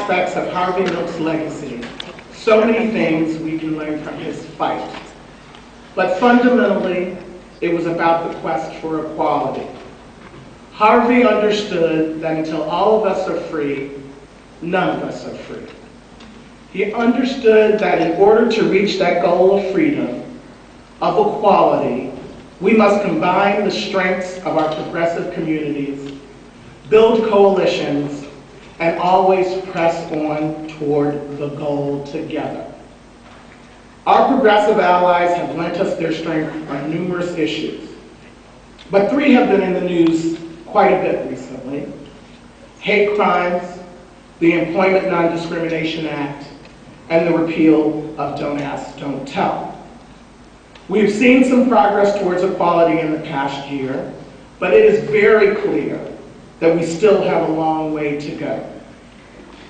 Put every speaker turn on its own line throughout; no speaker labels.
aspects of Harvey Milk's legacy, so many things we can learn from his fight. But fundamentally, it was about the quest for equality. Harvey understood that until all of us are free, none of us are free. He understood that in order to reach that goal of freedom, of equality, we must combine the strengths of our progressive communities, build coalitions, and always press on toward the goal together. Our progressive allies have lent us their strength on numerous issues, but three have been in the news quite a bit recently: hate crimes, the Employment Non-Discrimination Act, and the repeal of Don't Ask, Don't Tell. We've seen some progress towards equality in the past year, but it is very clear that we still have a long way to go.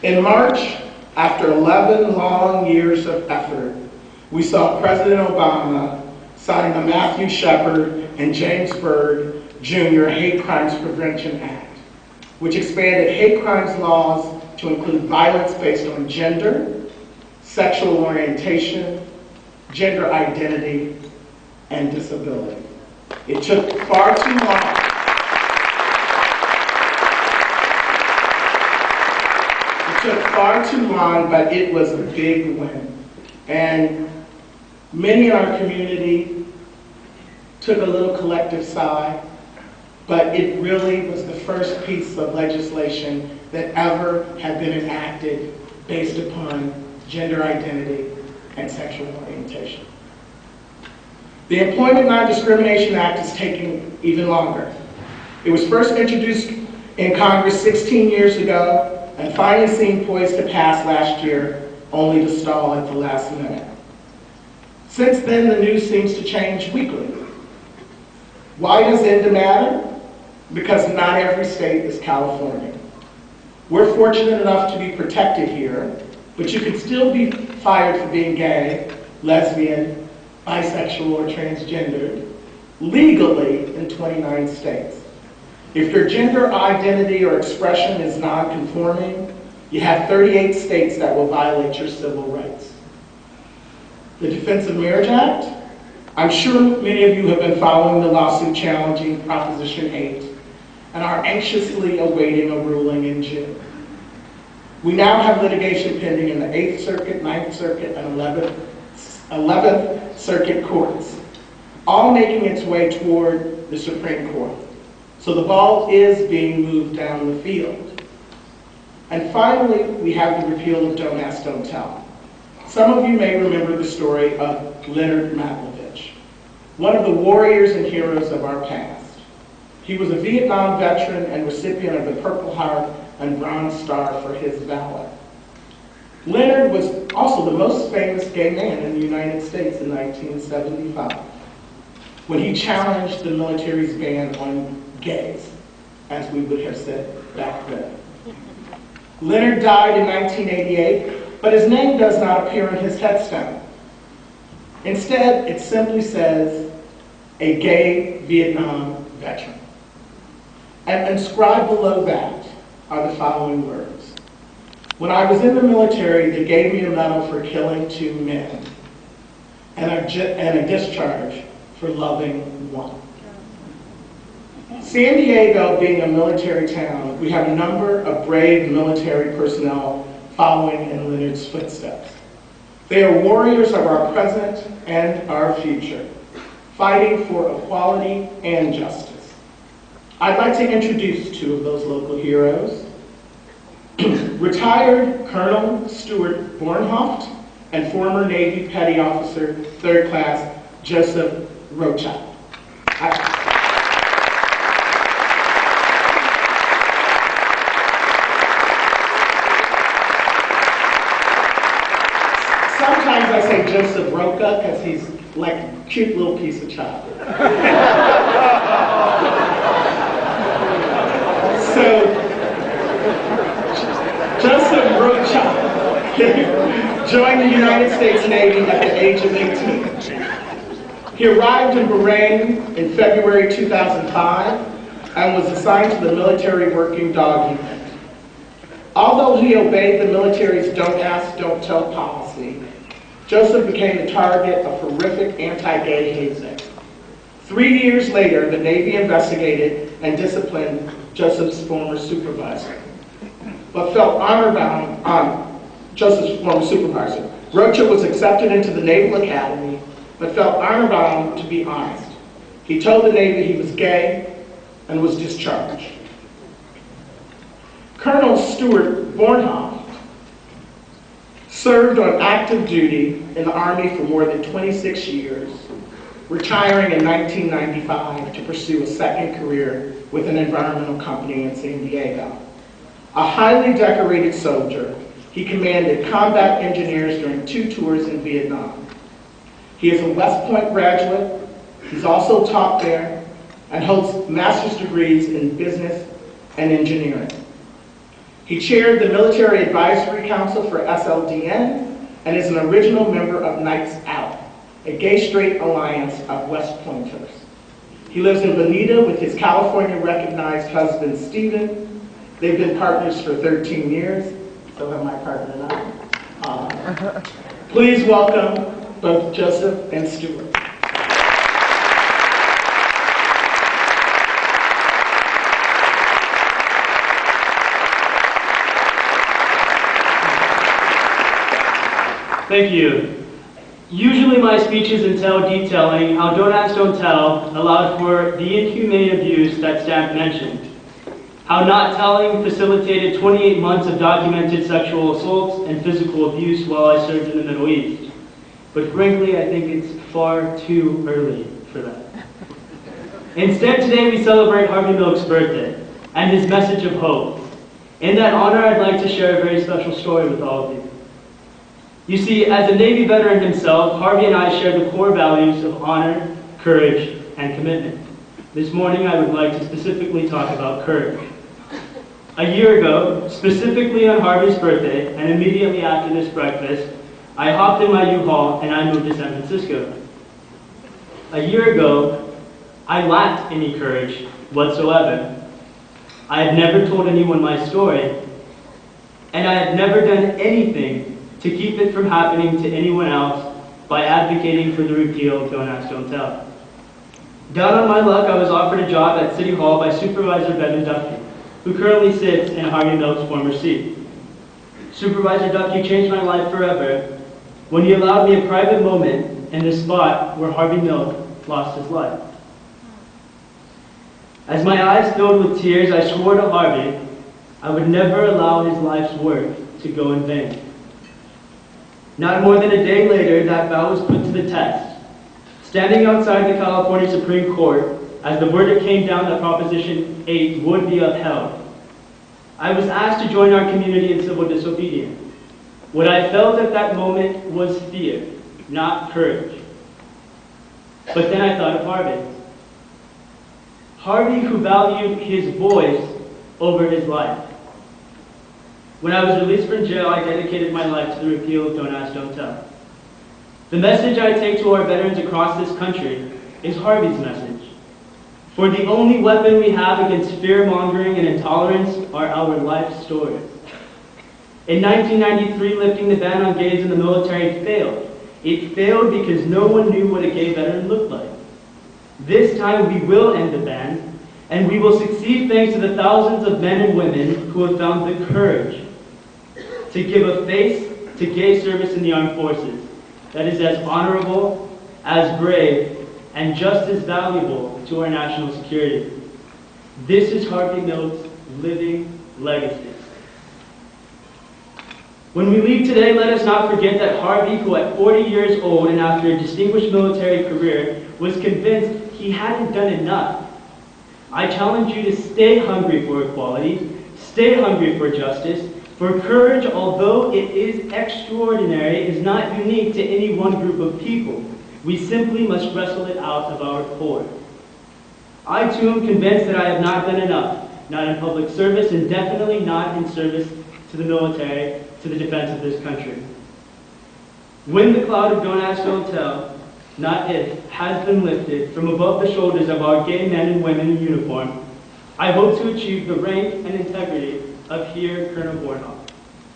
In March, after 11 long years of effort, we saw President Obama sign the Matthew Shepard and James Byrd Jr. Hate Crimes Prevention Act, which expanded hate crimes laws to include violence based on gender, sexual orientation, gender identity, and disability. It took far too long. It took far too long, but it was a big win. And many in our community took a little collective sigh, but it really was the first piece of legislation that ever had been enacted based upon gender identity and sexual orientation. The Employment Non-Discrimination Act is taking even longer. It was first introduced in Congress 16 years ago and finally seemed poised to pass last year, only to stall at the last minute. Since then, the news seems to change weekly. Why does INDA matter? Because not every state is California. We're fortunate enough to be protected here, but you can still be fired for being gay, lesbian, bisexual, or transgendered legally in 29 states. If your gender identity or expression is non-conforming, you have 38 states that will violate your civil rights. The Defense of Marriage Act, I'm sure many of you have been following the lawsuit challenging Proposition 8 and are anxiously awaiting a ruling in June. We now have litigation pending in the 8th Circuit, 9th Circuit, and 11th Circuit courts, all making its way toward the Supreme Court. So the ball is being moved down the field. And finally, we have the repeal of Don't Ask, Don't Tell. Some of you may remember the story of Leonard Matlovich, one of the warriors and heroes of our past. He was a Vietnam veteran and recipient of the Purple Heart and Bronze Star for his valor. Leonard was also the most famous gay man in the United States in 1975, when he challenged the military's ban on gays, as we would have said back then. Leonard died in 1988, but his name does not appear in his headstone. Instead, it simply says, a gay Vietnam veteran. And inscribed below that are the following words. When I was in the military, they gave me a medal for killing 2 men and a discharge for loving 1. San Diego being a military town, we have a number of brave military personnel following in Leonard's footsteps. They are warriors of our present and our future, fighting for equality and justice. I'd like to introduce 2 of those local heroes. Retired Colonel Stuart Bornhoft and former Navy Petty Officer, 3rd Class, Joseph Rocha. Sometimes I say Joseph Rocha because he's like a cute little piece of chocolate. So, Joseph Rocha joined the United States Navy at the age of 18. He arrived in Bahrain in February 2005 and was assigned to the military working dog unit. Although he obeyed the military's don't ask, don't tell policy, Joseph became the target of horrific anti-gay hazing. 3 years later, the Navy investigated and disciplined Joseph's former supervisor, but felt honor-bound on Joseph's former supervisor. Rocha was accepted into the Naval Academy, but felt honor-bound to be honest. He told the Navy he was gay and was discharged. Colonel Stuart Bornhoff served on active duty in the Army for more than 26 years, retiring in 1995 to pursue a second career with an environmental company in San Diego. A highly decorated soldier, he commanded combat engineers during 2 tours in Vietnam. He is a West Point graduate. He's also taught there and holds master's degrees in business and engineering. He chaired the Military Advisory Council for SLDN and is an original member of Nights Out, a gay-straight alliance of West Pointers. He lives in Bonita with his California-recognized husband, Stephen. They've been partners for 13 years, so have my partner and I. Please welcome both Joseph and Stuart.
Thank you. Usually my speeches entail detailing how Don't Ask, Don't Tell allowed for the inhumane abuse that Stamp mentioned. How not telling facilitated 28 months of documented sexual assaults and physical abuse while I served in the Middle East. But frankly, I think it's far too early for that. Instead, today we celebrate Harvey Milk's birthday and his message of hope. In that honor, I'd like to share a very special story with all of you. You see, as a Navy veteran himself, Harvey and I share the core values of honor, courage, and commitment. This morning, I would like to specifically talk about courage. A year ago, specifically on Harvey's birthday, and immediately after this breakfast, I hopped in my U-Haul and I moved to San Francisco. A year ago, I lacked any courage whatsoever. I had never told anyone my story, and I had never done anything to keep it from happening to anyone else by advocating for the repeal of Don't Ask, Don't Tell. Down on my luck, I was offered a job at City Hall by Supervisor Bevan Duffy, who currently sits in Harvey Milk's former seat. Supervisor Duffy changed my life forever when he allowed me a private moment in the spot where Harvey Milk lost his life. As my eyes filled with tears, I swore to Harvey I would never allow his life's work to go in vain. Not more than a day later, that vow was put to the test. Standing outside the California Supreme Court, as the verdict came down that Proposition 8 would be upheld, I was asked to join our community in civil disobedience. What I felt at that moment was fear, not courage. But then I thought of Harvey. Harvey, who valued his voice over his life. When I was released from jail, I dedicated my life to the repeal of Don't Ask, Don't Tell. The message I take to our veterans across this country is Harvey's message. For the only weapon we have against fear-mongering and intolerance are our life stories. In 1993, lifting the ban on gays in the military failed. It failed because no one knew what a gay veteran looked like. This time we will end the ban, and we will succeed thanks to the thousands of men and women who have found the courage to give a face to gay service in the armed forces that is as honorable, as brave, and just as valuable to our national security. This is Harvey Milk's living legacy. When we leave today, let us not forget that Harvey, who at 40 years old and after a distinguished military career, was convinced he hadn't done enough. I challenge you to stay hungry for equality, stay hungry for justice, for courage, although it is extraordinary, is not unique to any one group of people. We simply must wrestle it out of our core. I too am convinced that I have not done enough, not in public service and definitely not in service to the military, to the defense of this country. When the cloud of Don't Ask, Don't Tell, not if, has been lifted from above the shoulders of our gay men and women in uniform, I hope to achieve the rank and integrity of here, Colonel Bornhoff.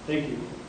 Thank you.